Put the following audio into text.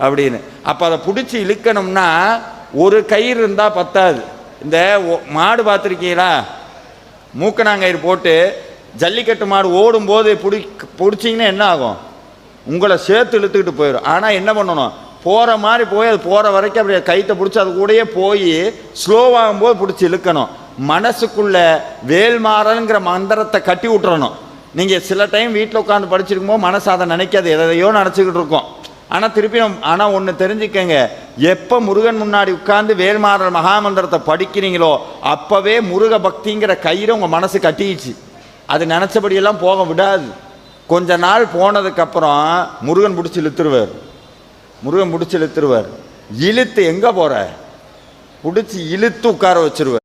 அப்படின்னு. அப்போ அதை பிடிச்சி இழுக்கணும்னா ஒரு கயிறு இருந்தால் பத்தாது. இந்த மாடு பார்த்துருக்கீங்களா, மூக்கணாங்கயிறு போட்டு ஜல்லிக்கட்டு மாடு ஓடும்போது பிடிச்சிங்கன்னா என்ன ஆகும், உங்களை சேர்த்து இழுத்துக்கிட்டு போயிடும். ஆனால் என்ன பண்ணணும், போகிற மாதிரி போய் அது போகிற வரைக்கும் அப்படியே கைத்தை பிடிச்சி அது கூடயே போய் ஸ்லோவாகும்போது பிடிச்சி இழுக்கணும். மனசுக்குள்ள வேல்மாறனுங்கிற மந்திரத்தை கட்டி விட்டுறணும். நீங்கள் சில டைம் வீட்டில் உட்காந்து படிச்சிருக்கும்போது மனசு அதை நினைக்காது, எதையோ நினச்சிக்கிட்டு இருக்கோம். ஆனால் திருப்பி ஆனால் ஒன்று தெரிஞ்சுக்கங்க, எப்போ முருகன் முன்னாடி உட்கார்ந்து வேல்மாறல் மகாமந்திரத்தை படிக்கிறீங்களோ அப்போவே முருக பக்திங்கிற கயிறை உங்கள் மனசு கட்டிடுச்சு. அது நினச்சபடியெல்லாம் போக விடாது. கொஞ்ச நாள் போனதுக்கப்புறம் முருகன் பிடிச்சி இழுத்துருவார். முருகன் பிடிச்சி இழுத்துருவார். இழுத்து எங்கே போகிற பிடிச்சி இழுத்து உட்கார வச்சிருவார்.